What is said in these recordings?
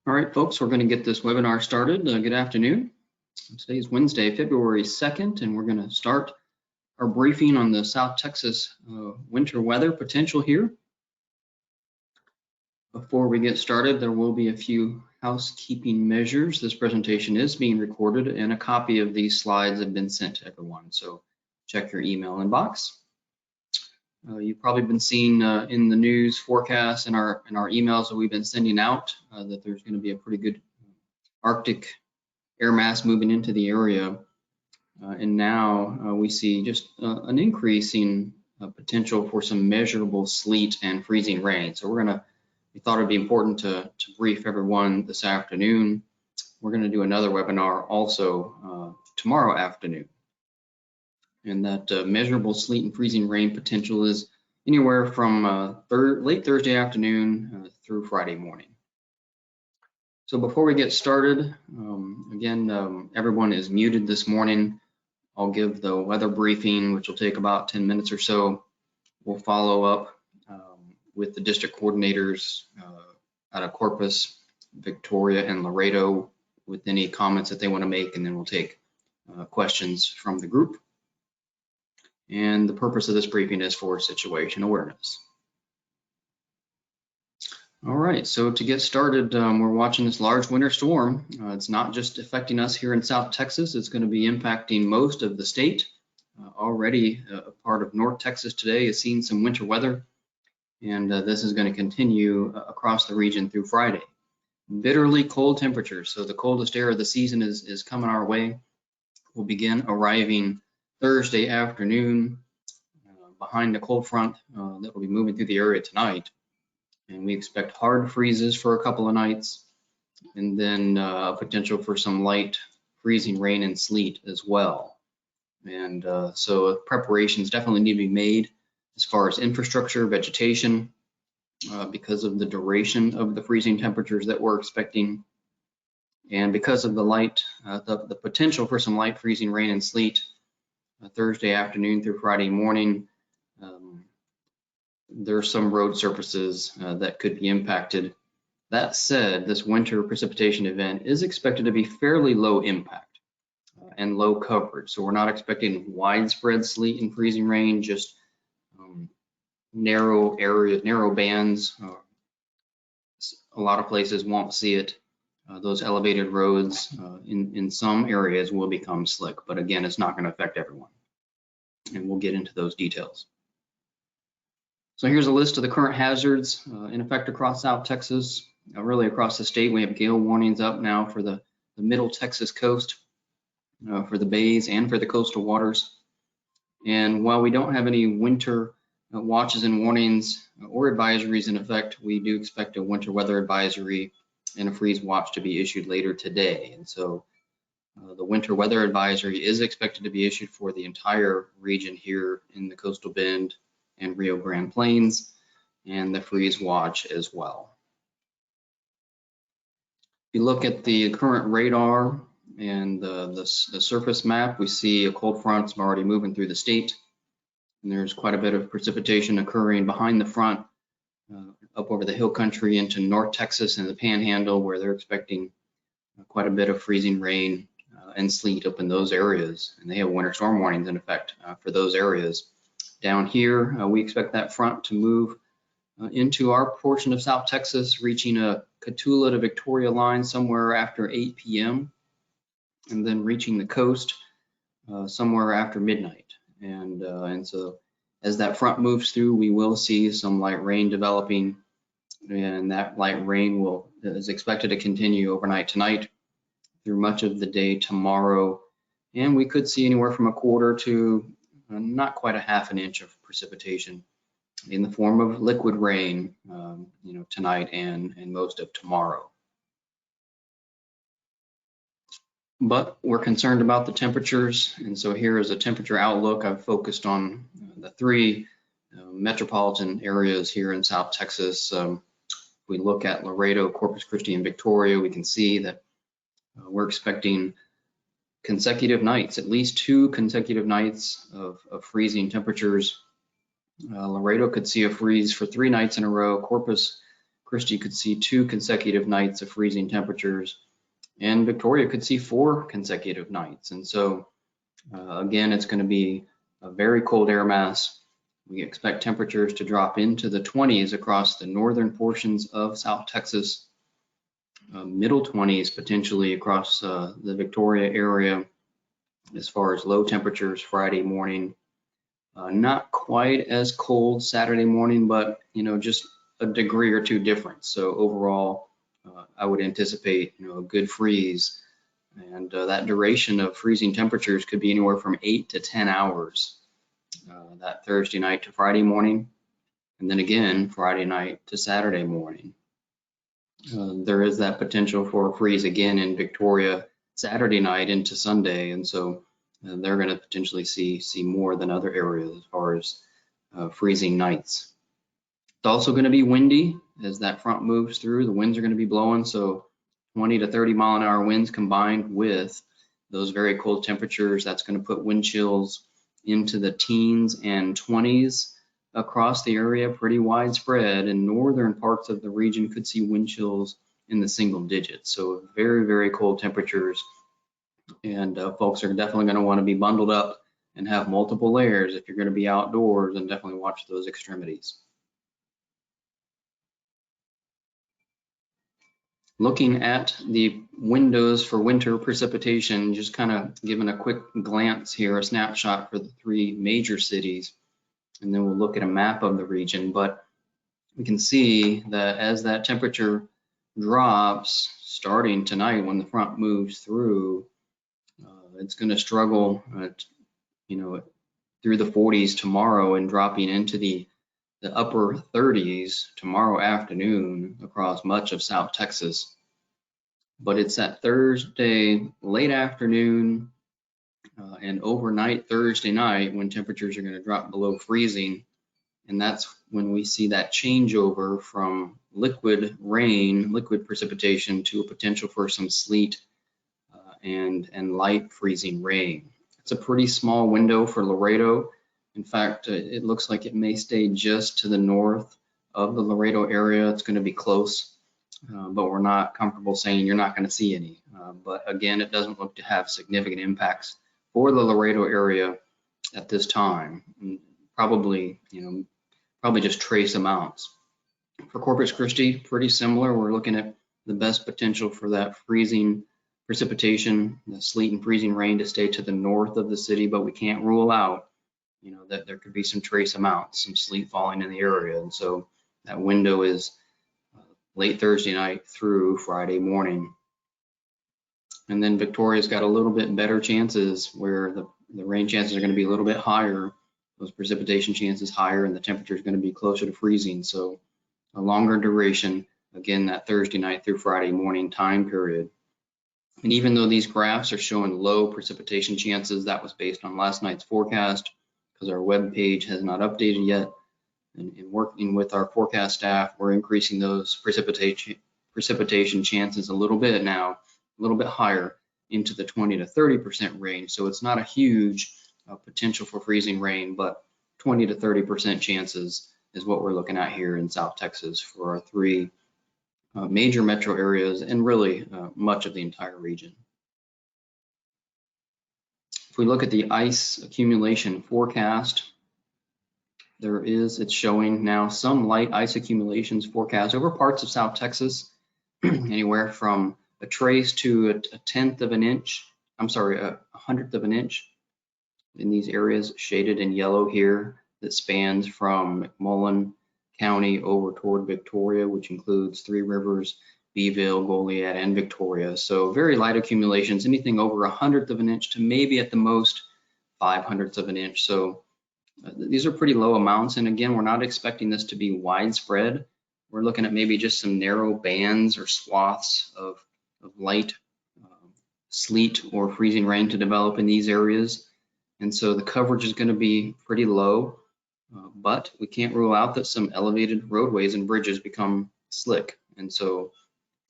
All right, folks, we're going to get this webinar started. Good afternoon. Today is Wednesday, February 2nd, and we're going to start our briefing on the South Texas winter weather potential here. Before we get started, there will be a few housekeeping measures. This presentation is being recorded, and a copy of these slides have been sent to everyone, so check your email inbox. You've probably been seeing in the news forecasts and our emails that we've been sending out that there's going to be a pretty good Arctic air mass moving into the area. And now we see just an increasing potential for some measurable sleet and freezing rain. So we thought it'd be important to brief everyone this afternoon. We're going to do another webinar also tomorrow afternoon. And that measurable sleet and freezing rain potential is anywhere from late Thursday afternoon through Friday morning. So before we get started, again, everyone is muted this morning. I'll give the weather briefing, which will take about 10 minutes or so. We'll follow up with the district coordinators out of Corpus, Victoria, and Laredo with any comments that they want to make, and then we'll take questions from the group. And the purpose of this briefing is for situation awareness. All right, so to get started, we're watching this large winter storm. It's not just affecting us here in South Texas, it's going to be impacting most of the state. Already a part of North Texas today is seeing some winter weather, and this is going to continue across the region through Friday. Bitterly cold temperatures, so the coldest air of the season is coming our way. We'll begin arriving Thursday afternoon behind the cold front that will be moving through the area tonight. And we expect hard freezes for a couple of nights, and then potential for some light freezing rain and sleet as well. And so preparations definitely need to be made as far as infrastructure, vegetation, because of the duration of the freezing temperatures that we're expecting. And because of the potential for some light freezing rain and sleet Thursday afternoon through Friday morning, there are some road surfaces that could be impacted. That said, this winter precipitation event is expected to be fairly low impact and low coverage. So we're not expecting widespread sleet and freezing rain, just narrow areas, narrow bands. A lot of places won't see it. Those elevated roads in some areas will become slick, but again, it's not going to affect everyone. And we'll get into those details. So here's a list of the current hazards in effect across South Texas, really across the state. We have gale warnings up now for the middle Texas coast, for the bays and for the coastal waters. And while we don't have any winter watches and warnings or advisories in effect, we do expect a winter weather advisory and a freeze watch to be issued later today. And so the winter weather advisory is expected to be issued for the entire region here in the coastal bend and Rio Grande Plains, and the freeze watch as well. If you look at the current radar and the surface map, we see a cold front's already moving through the state, and there's quite a bit of precipitation occurring behind the front up over the hill country into North Texas and the Panhandle, where they're expecting quite a bit of freezing rain and sleet up in those areas, and they have winter storm warnings in effect for those areas. Down here, we expect that front to move into our portion of South Texas, reaching a Cotulla to Victoria line somewhere after 8 p.m. and then reaching the coast somewhere after midnight. And so as that front moves through, we will see some light rain developing, and that light rain is expected to continue overnight tonight through much of the day tomorrow. And we could see anywhere from a quarter to not quite a half an inch of precipitation in the form of liquid rain, tonight and most of tomorrow. But we're concerned about the temperatures, and so here is a temperature outlook. I've focused on the three metropolitan areas here in South Texas. If we look at Laredo, Corpus Christi, and Victoria, we can see that we're expecting consecutive nights, at least 2 consecutive nights of freezing temperatures. Laredo could see a freeze for 3 nights in a row. Corpus Christi could see 2 consecutive nights of freezing temperatures, and Victoria could see 4 consecutive nights. And so again, it's going to be a very cold air mass. We expect temperatures to drop into the 20s across the northern portions of South Texas, middle 20s potentially across the Victoria area as far as low temperatures Friday morning. Not quite as cold Saturday morning, but just a degree or 2 difference. So overall, I would anticipate a good freeze, and that duration of freezing temperatures could be anywhere from 8 to 10 hours. That Thursday night to Friday morning, and then again Friday night to Saturday morning. There is that potential for a freeze again in Victoria Saturday night into Sunday, and so they're going to potentially see more than other areas as far as freezing nights. It's also going to be windy as that front moves through. The winds are going to be blowing, so 20 to 30 mile an hour winds combined with those very cold temperatures. That's going to put wind chills into the teens and 20s across the area, pretty widespread, and northern parts of the region could see wind chills in the single digits. So very, very cold temperatures, and folks are definitely going to want to be bundled up and have multiple layers if you're going to be outdoors, and definitely watch those extremities. Looking at the windows for winter precipitation, just kind of giving a quick glance here, a snapshot for the 3 major cities, and then we'll look at a map of the region. But we can see that as that temperature drops starting tonight when the front moves through, it's going to struggle through the 40s tomorrow and dropping into the upper 30s tomorrow afternoon across much of South Texas. But it's that Thursday late afternoon and overnight Thursday night when temperatures are going to drop below freezing, and that's when we see that changeover from liquid rain, liquid precipitation, to a potential for some sleet and light freezing rain. It's a pretty small window for Laredo. In fact, it looks like it may stay just to the north of the Laredo area. It's going to be close, but we're not comfortable saying you're not going to see any. But again, it doesn't look to have significant impacts for the Laredo area at this time. And probably just trace amounts. For Corpus Christi, pretty similar. We're looking at the best potential for that freezing precipitation, the sleet and freezing rain to stay to the north of the city, but we can't rule out that there could be some trace amounts, some sleet falling in the area. And so that window is late Thursday night through Friday morning. And then Victoria's got a little bit better chances, where the rain chances are going to be a little bit higher, those precipitation chances higher, and the temperature is going to be closer to freezing. So a longer duration, again, that Thursday night through Friday morning time period. And even though these graphs are showing low precipitation chances, that was based on last night's forecast, because our web page has not updated yet. And in working with our forecast staff, we're increasing those precipitation chances a little bit now, a little bit higher, into the 20 to 30% range. So it's not a huge potential for freezing rain, but 20 to 30% chances is what we're looking at here in South Texas for our 3 major metro areas, and really much of the entire region. If we look at the ice accumulation forecast, it's showing now some light ice accumulations forecast over parts of South Texas, anywhere from a trace to a 1/10 of an inch, a 100th of an inch in these areas shaded in yellow here, that spans from McMullen County over toward Victoria, which includes 3 Rivers, Beeville, Goliad, and Victoria. So very light accumulations, anything over 100th of an inch to maybe at the most 500ths of an inch. So these are pretty low amounts. And again, we're not expecting this to be widespread. We're looking at maybe just some narrow bands or swaths of light sleet or freezing rain to develop in these areas. And so the coverage is going to be pretty low. But we can't rule out that some elevated roadways and bridges become slick. And so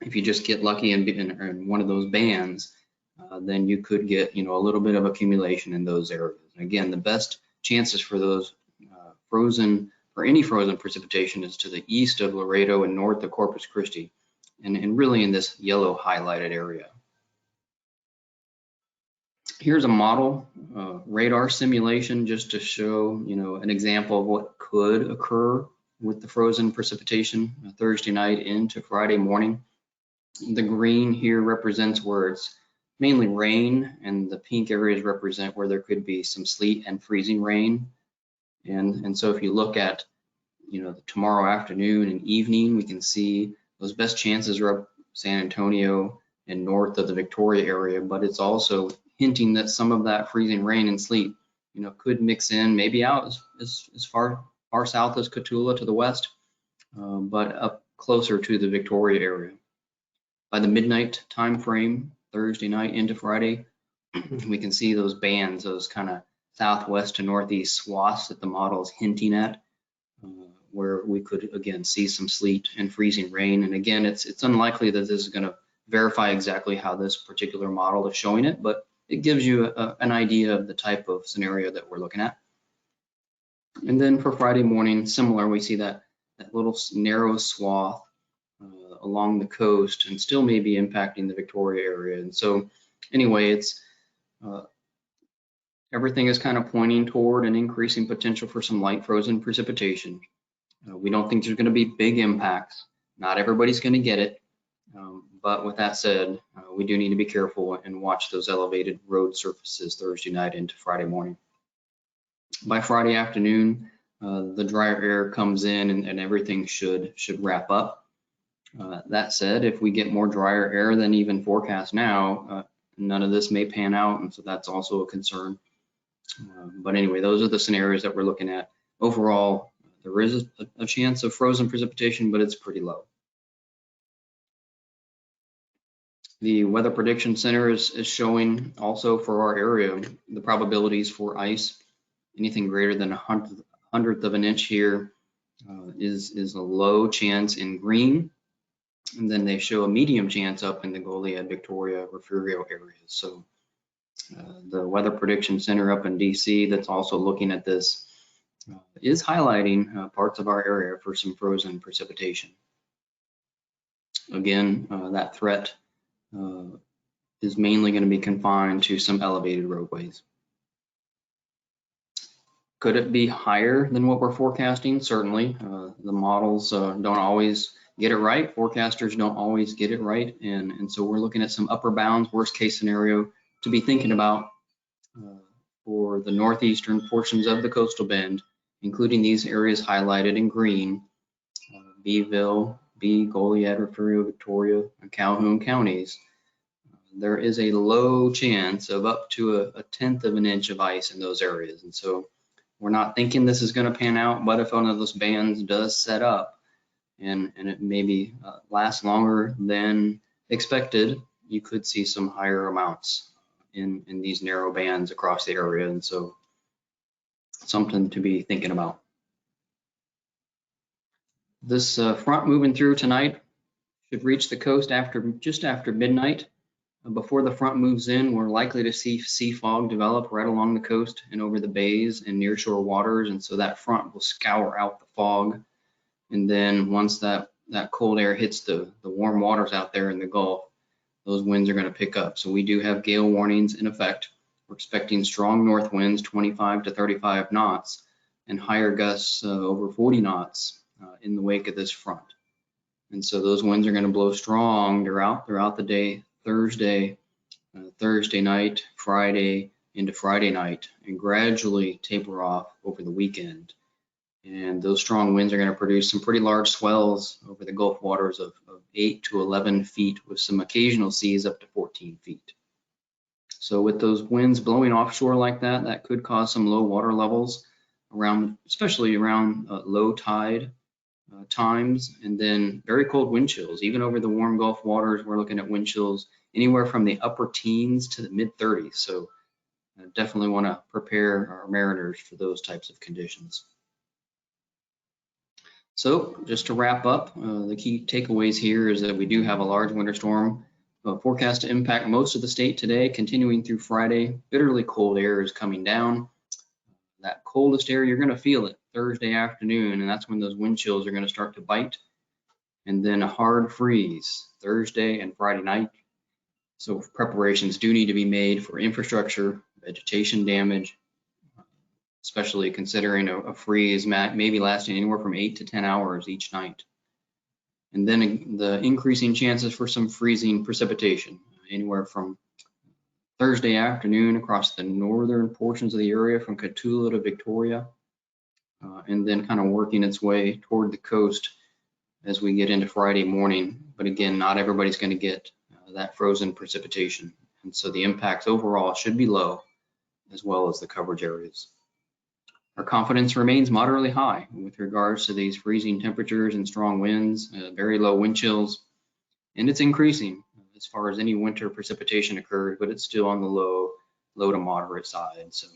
if you just get lucky in one of those bands, then you could get a little bit of accumulation in those areas. And again, the best chances for those frozen or any frozen precipitation is to the east of Laredo and north of Corpus Christi, and really in this yellow highlighted area. Here's a model radar simulation just to show, an example of what could occur with the frozen precipitation Thursday night into Friday morning. The green here represents where it's mainly rain, and the pink areas represent where there could be some sleet and freezing rain. And so if you look at, tomorrow afternoon and evening, we can see those best chances are up San Antonio and north of the Victoria area, but it's also hinting that some of that freezing rain and sleet, could mix in, maybe out as far south as Cotulla to the west, but up closer to the Victoria area. By the midnight time frame, Thursday night into Friday, we can see those bands, those kind of southwest to northeast swaths that the model is hinting at, where we could again see some sleet and freezing rain. And again, it's unlikely that this is going to verify exactly how this particular model is showing it, but it gives you an idea of the type of scenario that we're looking at. And then for Friday morning, similar, we see that little narrow swath along the coast, and still may be impacting the Victoria area. And so anyway, it's everything is kind of pointing toward an increasing potential for some light frozen precipitation. We don't think there's going to be big impacts. Not everybody's going to get it. But with that said, we do need to be careful and watch those elevated road surfaces Thursday night into Friday morning. By Friday afternoon, the drier air comes in and everything should wrap up. That said, if we get more drier air than even forecast now, none of this may pan out, and so that's also a concern. But anyway, those are the scenarios that we're looking at. Overall, there is a chance of frozen precipitation, but it's pretty low. The Weather Prediction Center is showing also for our area the probabilities for ice. Anything greater than a hundredth of an inch here is a low chance in green. And then they show a medium chance up in the Goliad, Victoria, Refugio areas. So the Weather Prediction Center up in DC that's also looking at this is highlighting parts of our area for some frozen precipitation. Again, that threat is mainly going to be confined to some elevated roadways. Could it be higher than what we're forecasting? Certainly. The models don't always get it right. Forecasters don't always get it right. And so we're looking at some upper bounds, worst case scenario to be thinking about for the northeastern portions of the coastal bend, including these areas highlighted in green, Beeville, Goliad, Refugio, Victoria, and Calhoun counties. There is a low chance of up to a tenth of an inch of ice in those areas. And so we're not thinking this is going to pan out, but if one of those bands does set up and it maybe lasts longer than expected, you could see some higher amounts in these narrow bands across the area. And so something to be thinking about. This front moving through tonight should reach the coast just after midnight. Before the front moves in, we're likely to see sea fog develop right along the coast and over the bays and nearshore waters. And so that front will scour out the fog. And then once that cold air hits the warm waters out there in the Gulf, those winds are going to pick up. So we do have gale warnings in effect. We're expecting strong north winds, 25 to 35 knots, and higher gusts over 40 knots in the wake of this front. And so those winds are going to blow strong throughout the day, Thursday night, Friday into Friday night, and gradually taper off over the weekend. And those strong winds are going to produce some pretty large swells over the Gulf waters of 8 to 11 feet, with some occasional seas up to 14 feet. So with those winds blowing offshore like that, that could cause some low water levels especially around low tide times, and then very cold wind chills. Even over the warm Gulf waters, we're looking at wind chills anywhere from the upper teens to the mid 30s. So definitely want to prepare our mariners for those types of conditions. So just to wrap up, the key takeaways here is that we do have a large winter storm forecast to impact most of the state today, continuing through Friday. Bitterly cold air is coming down. That coldest air, you're going to feel it Thursday afternoon, and that's when those wind chills are going to start to bite. And then a hard freeze Thursday and Friday night. So preparations do need to be made for infrastructure, vegetation damage, especially considering a freeze maybe lasting anywhere from 8 to 10 hours each night. And then the increasing chances for some freezing precipitation, anywhere from Thursday afternoon across the northern portions of the area from Cotulla to Victoria, and then kind of working its way toward the coast as we get into Friday morning. But again, not everybody's going to get that frozen precipitation. And so the impacts overall should be low, as well as the coverage areas. Our confidence remains moderately high with regards to these freezing temperatures and strong winds, very low wind chills, and it's increasing as far as any winter precipitation occurs, but it's still on the low to moderate side. So